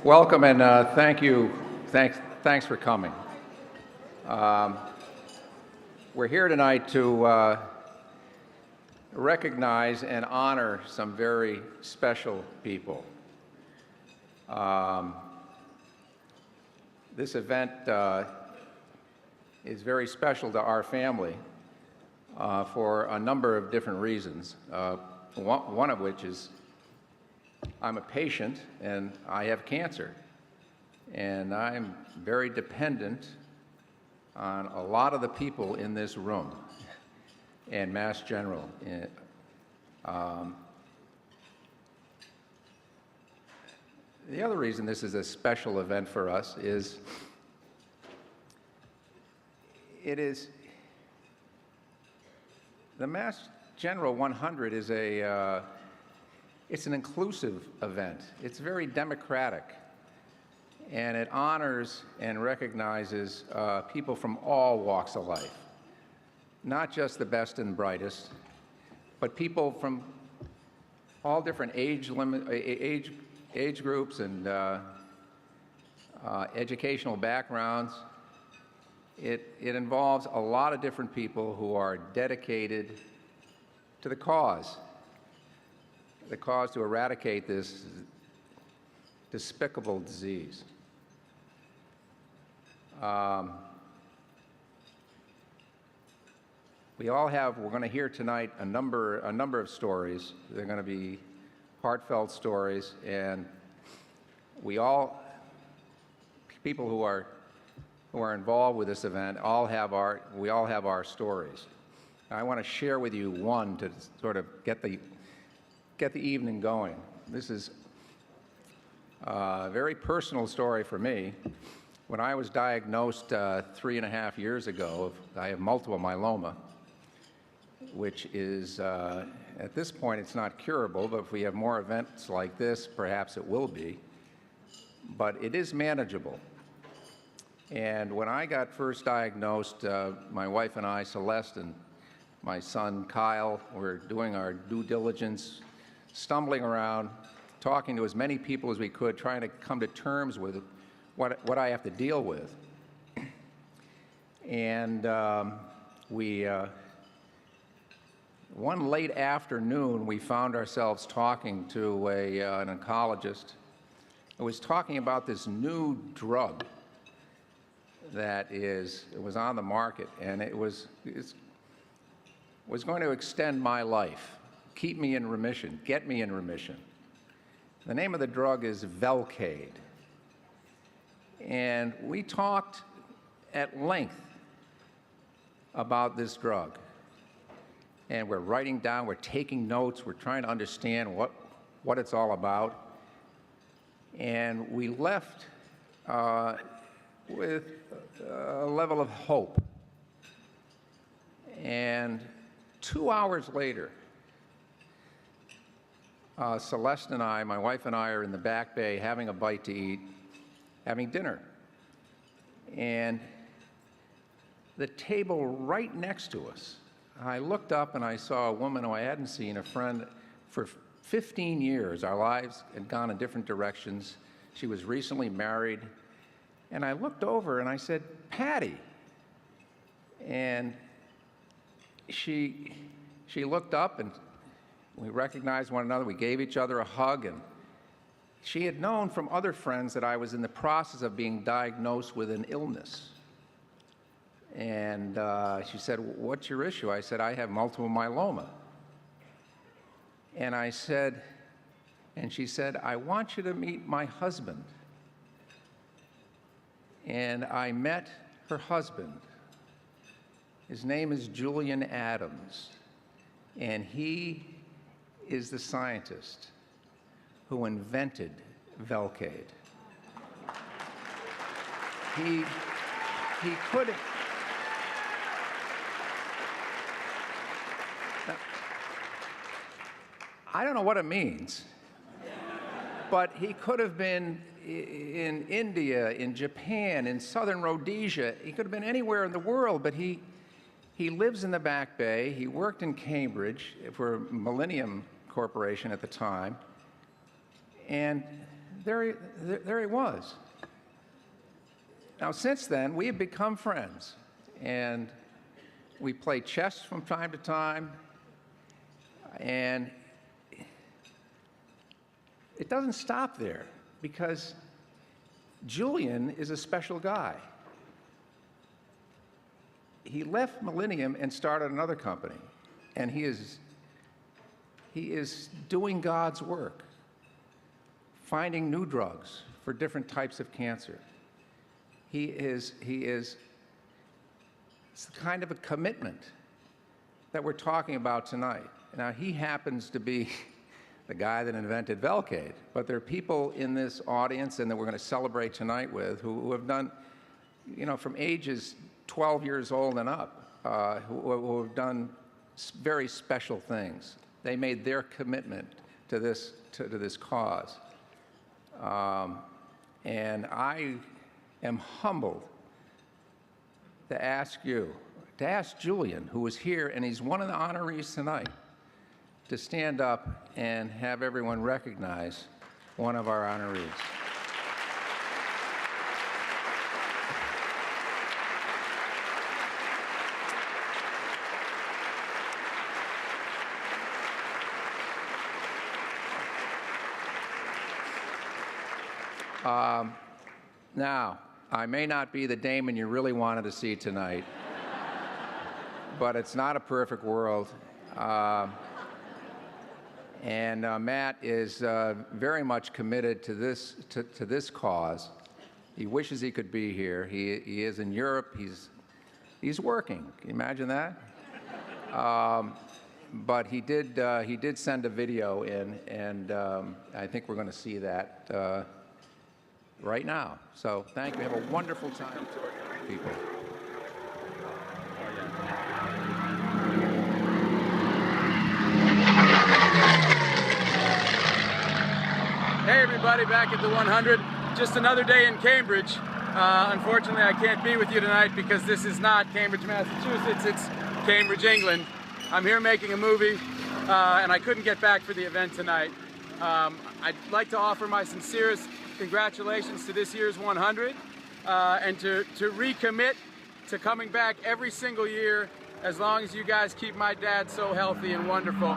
Welcome and thank you. Thanks for coming. Um, we're here tonight to recognize and honor some very special people. This event is very special to our family for a number of different reasons. One of which is I'm a patient and I have cancer, and I'm very dependent on a lot of the people in this room and Mass General. The other reason this is a special event for us is the Mass General 100 is it's an inclusive event. It's very democratic, and it honors and recognizes people from all walks of life, not just the best and brightest, but people from all different age groups and educational backgrounds. It involves a lot of different people who are dedicated to the cause to eradicate this despicable disease. We're going to hear tonight a number of stories. They're going to be heartfelt stories, and people who are involved with this event, we all have our stories. I want to share with you one to sort of get the evening going. This is a very personal story for me. When I was diagnosed 3.5 years ago, I have multiple myeloma, which is, at this point, it's not curable, but if we have more events like this, perhaps it will be. But it is manageable. And when I got first diagnosed, my wife and I, Celeste, and my son, Kyle, were doing our due diligence, stumbling around, talking to as many people as we could, trying to come to terms with what I have to deal with. And one late afternoon, we found ourselves talking to an oncologist who was talking about this new drug that was on the market, and it was going to extend my life, keep me in remission, get me in remission. The name of the drug is Velcade. And we talked at length about this drug. And we're writing down, we're taking notes, we're trying to understand what it's all about. And we left with a level of hope. And 2 hours later, Celeste and I, my wife and I, are in the back bay having a bite to eat, having dinner. And the table right next to us, I looked up and I saw a woman who I hadn't seen, a friend for 15 years. Our lives had gone in different directions. She was recently married. And I looked over and I said, "Patty." And she looked up and we recognized one another. We gave each other a hug, and she had known from other friends that I was in the process of being diagnosed with an illness. And she said, "What's your issue?" I said, "I have multiple myeloma." And she said, "I want you to meet my husband." And I met her husband. His name is Julian Adams, and he is the scientist who invented Velcade. He couldn't. I don't know what it means, but he could have been in India, in Japan, in southern Rhodesia. He could have been anywhere in the world, but he lives in the Back Bay. He worked in Cambridge for Millennium Corporation at the time. And there he was. Now, since then, we have become friends, and we play chess from time to time, and it doesn't stop there, because Julian is a special guy. He left Millennium and started another company, and he is doing God's work, finding new drugs for different types of cancer. It's the kind of a commitment that we're talking about tonight. Now, he happens to be the guy that invented Velcade, but there are people in this audience and that we're going to celebrate tonight with who have done, from ages 12 years old and up, who have done very special things. They made their commitment to this cause. And I am humbled to ask Julian, who is here, and he's one of the honorees tonight, to stand up and have everyone recognize one of our honorees. Now, I may not be the Damon you really wanted to see tonight, but it's not a perfect world. And Matt is very much committed to this cause. He wishes he could be here. He is in Europe. He's working. Can you imagine that? But he did send a video in, and I think we're going to see that right now. So thank you. Have a wonderful time, people. Hey everybody, back at the 100. Just another day in Cambridge. Unfortunately, I can't be with you tonight because this is not Cambridge, Massachusetts, it's Cambridge, England. I'm here making a movie, and I couldn't get back for the event tonight. I'd like to offer my sincerest congratulations to this year's 100, and to recommit to coming back every single year as long as you guys keep my dad so healthy and wonderful.